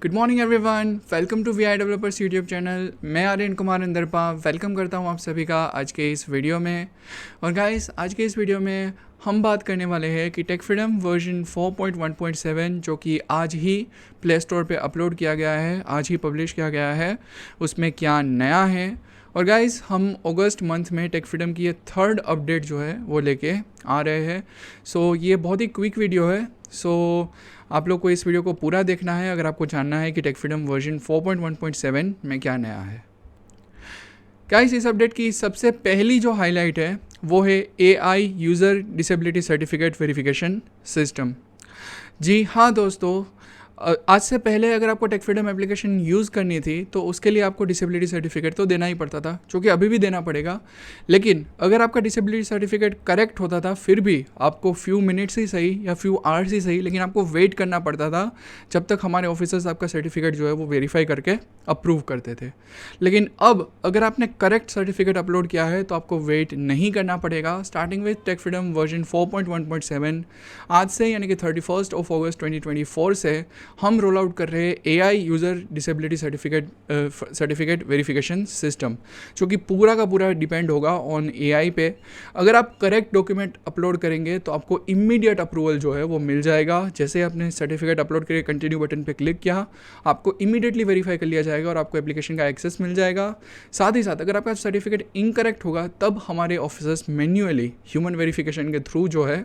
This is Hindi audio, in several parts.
Good morning everyone, welcome to V I developers YouTube channel. मैं आर्यन कुमार अंदरपा वेलकम करता हूँ आप सभी का आज के इस वीडियो में। और गाइस, आज के इस वीडियो में हम बात करने वाले हैं कि टेक फ्रीडम वर्जन 4.1.7 जो कि आज ही प्ले स्टोर पे अपलोड किया गया है, आज ही पब्लिश किया गया है, उसमें क्या नया है। और गाइस, हम अगस्त मंथ में टेक फ्रीडम की ये थर्ड अपडेट जो है वो लेके आ रहे हैं। सो ये बहुत ही क्विक वीडियो है। सो आप लोग को इस वीडियो को पूरा देखना है अगर आपको जानना है कि टेक फ्रीडम वर्जन 4.1.7 में क्या नया है। गाइस, इस अपडेट की सबसे पहली जो हाईलाइट है वो है AI user disability certificate verification system. जी हाँ दोस्तों, आज से पहले अगर आपको टेक फ्रीडम एप्लीकेशन यूज़ करनी थी तो उसके लिए आपको डिसेबिलिटी सर्टिफिकेट तो देना ही पड़ता था, जो कि अभी भी देना पड़ेगा। लेकिन अगर आपका डिसेबिलिटी सर्टिफिकेट करेक्ट होता था फिर भी आपको फ्यू मिनट्स ही सही या फ्यू आवर्स ही सही, लेकिन आपको वेट करना पड़ता था जब तक हमारे ऑफिसर्स आपका सर्टिफिकेट जो है वो वेरीफाई करके अप्रूव करते थे। लेकिन अब अगर आपने करेक्ट सर्टिफिकेट अपलोड किया है तो आपको वेट नहीं करना पड़ेगा। Starting with Tech Freedom version 4.1.7 आज से यानी कि 31 अगस्त 2024 से हम रोल आउट कर रहे हैं AI user disability certificate verification system, जो कि पूरा का पूरा डिपेंड होगा ऑन AI पे। अगर आप करेक्ट डॉक्यूमेंट अपलोड करेंगे तो आपको इमीडिएट अप्रूवल जो है वो मिल जाएगा। जैसे आपने सर्टिफिकेट अपलोड करके कंटिन्यू बटन पे क्लिक किया, आपको इमीडिएटली वेरीफाई कर लिया जाएगा और आपको एप्लीकेशन का एक्सेस मिल जाएगा। साथ ही साथ अगर आपका सर्टिफिकेट इनकरेक्ट होगा तब हमारे ऑफिसर्स मैन्युअली ह्यूमन वेरिफिकेशन के थ्रू जो है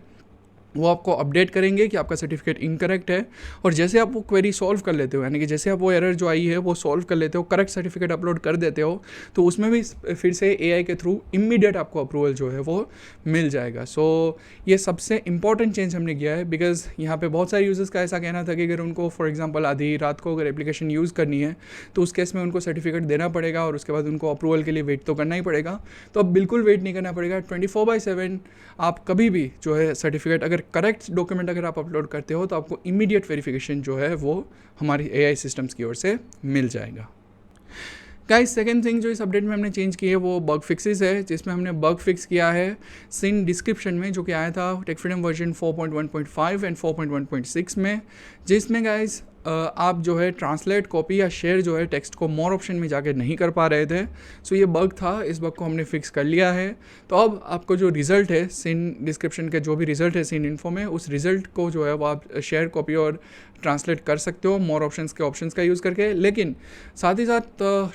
वो आपको अपडेट करेंगे कि आपका सर्टिफिकेट इनकरेक्ट है। और जैसे आप वो क्वेरी सॉल्व कर लेते हो, यानी कि जैसे आप वो एरर जो आई है वो सॉल्व कर लेते हो, करेक्ट सर्टिफिकेट अपलोड कर देते हो, तो उसमें भी फिर से AI के थ्रू इमीडिएट आपको अप्रूवल जो है वो मिल जाएगा। सो ये सबसे इंपॉर्टेंट चेंज हमने किया है, बिकॉज यहाँ पे बहुत सारे यूजर्स का ऐसा कहना था कि अगर उनको फॉर एग्जाम्पल आधी रात को अगर एप्लीकेशन यूज़ करनी है तो उस केस में उनको सर्टिफिकेट देना पड़ेगा और उसके बाद उनको अप्रूवल के लिए वेट तो करना ही पड़ेगा। तो अब बिल्कुल वेट नहीं करना पड़ेगा। 24/7 आप कभी भी जो है सर्टिफिकेट अगर करेक्ट डॉक्यूमेंट अगर आप अपलोड करते हो तो आपको इमीडिएट वेरिफिकेशन जो है वो हमारी AI सिस्टम्स की ओर से मिल जाएगा। गाइस, सेकेंड थिंग जो इस अपडेट में हमने चेंज की है वो बग फिक्सेस है, जिसमें हमने बग फिक्स किया है सिन डिस्क्रिप्शन में, जो कि आया था टेक फ्रीडम वर्जन 4.1.5 एंड 4.1.6 में, जिसमें गाइस आप जो है ट्रांसलेट, कॉपी या शेयर जो है टेक्स्ट को मोर ऑप्शन में जाके नहीं कर पा रहे थे। सो ये बग था, इस बग को हमने फिक्स कर लिया है। तो अब आपको जो रिज़ल्ट है सिन डिस्क्रिप्शन के, जो भी रिज़ल्ट है सिन इन्फो में, उस रिज़ल्ट को जो है वो आप शेयर, कॉपी और ट्रांसलेट कर सकते हो मोर ऑप्शंस के ऑप्शंस का यूज़ करके। लेकिन साथ ही साथ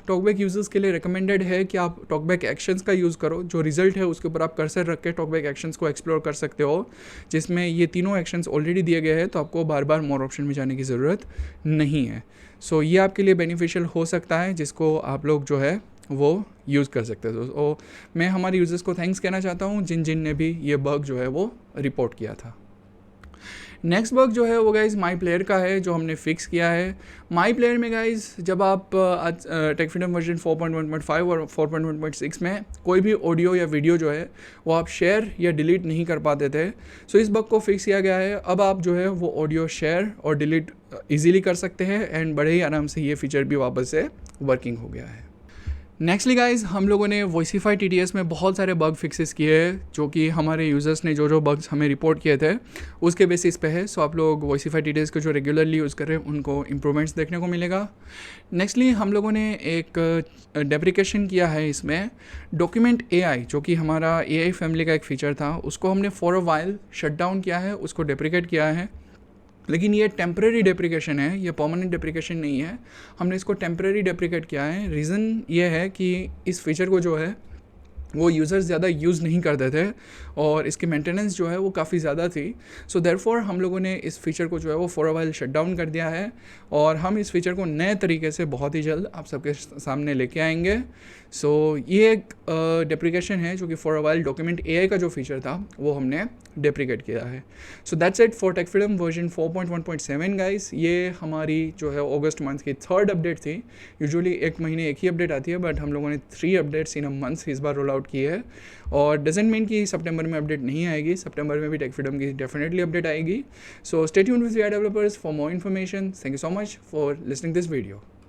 टॉकबैक यूजर्स के लिए रिकमेंडेड है कि आप टॉकबैक एक्शंस का यूज़ करो। जो रिजल्ट है उसके ऊपर आप कर्सर रख के टॉकबैक एक्शंस को एक्सप्लोर कर सकते हो, जिसमें ये तीनों एक्शंस ऑलरेडी दिए गए हैं, तो आपको बार बार मोर ऑप्शन में जाने की ज़रूरत नहीं है। सो ये आपके लिए बेनिफिशियल हो सकता है, जिसको आप लोग जो है वो यूज़ कर सकते हो। तो मैं हमारे यूज़र्स को थैंक्स कहना चाहता हूँ जिन ने भी ये बग जो है वो रिपोर्ट किया था। नेक्स्ट बग जो है वो गाइज माई प्लेयर का है, जो हमने फिक्स किया है। माई प्लेयर में गाइज जब आप टेक फ्रीडम वर्जन 4.1.5 और 4.1.6 में कोई भी ऑडियो या वीडियो जो है वो आप शेयर या डिलीट नहीं कर पाते थे। सो इस बग को फिक्स किया गया है। अब आप जो है वो ऑडियो शेयर और डिलीट ईजिली कर सकते हैं एंड बड़े ही आराम से ये फीचर भी वापस से वर्किंग हो गया है। नेक्स्टली गाइज, हम लोगों ने वॉइसिफाई TTS में बहुत सारे बग फिक्सेस किए हैं, जो कि हमारे यूज़र्स ने जो बग्स हमें रिपोर्ट किए थे उसके बेसिस पे है। सो आप लोग वॉइसिफाई TTS को जो रेगुलरली यूज़ कर रहे हैं उनको इम्प्रूवमेंट्स देखने को मिलेगा। नेक्स्टली हम लोगों ने एक डेप्रिकेशन किया है इसमें डॉक्यूमेंट AI, जो कि हमारा AI फैमिली का एक फ़ीचर था, उसको हमने for a while shut down किया है, उसको डेप्रिकेट किया है। लेकिन ये टेम्प्रेरी डेप्रिकेशन है, ये परमानेंट डेप्रिकेशन नहीं है। हमने इसको टेम्प्रेरी डेप्रिकेट किया है। रीज़न ये है कि इस फीचर को जो है वो यूज़र्स ज़्यादा यूज़ नहीं करते थे और इसकी मेंटेनेंस जो है वो काफ़ी ज़्यादा थी। सो देयरफॉर हम लोगों ने इस फीचर को जो है वो for a while shut down कर दिया है और हम इस फीचर को नए तरीके से बहुत ही जल्द आप सबके सामने लेके आएंगे। सो ये एक डेप्रिकेशन है जो कि for a while document AI का जो फीचर था वो हमने डेप्रिकेट किया है। So that's it for Tech Freedom version 4.1.7 guys. ये हमारी जो है अगस्त मंथ की थर्ड अपडेट थी। यूजुअली एक महीने एक ही अपडेट आती है, बट हम लोगों ने 3 अपडेट्स इन अ मंथ इस बार रोल आउट की है। और डजेंट मीन कि सितंबर में अपडेट नहीं आएगी, सितंबर में भी टेक फ्रीडम की डेफिनेटली अपडेट आएगी। So stay tuned with V I developers for more information. Thank you so much for listening this video.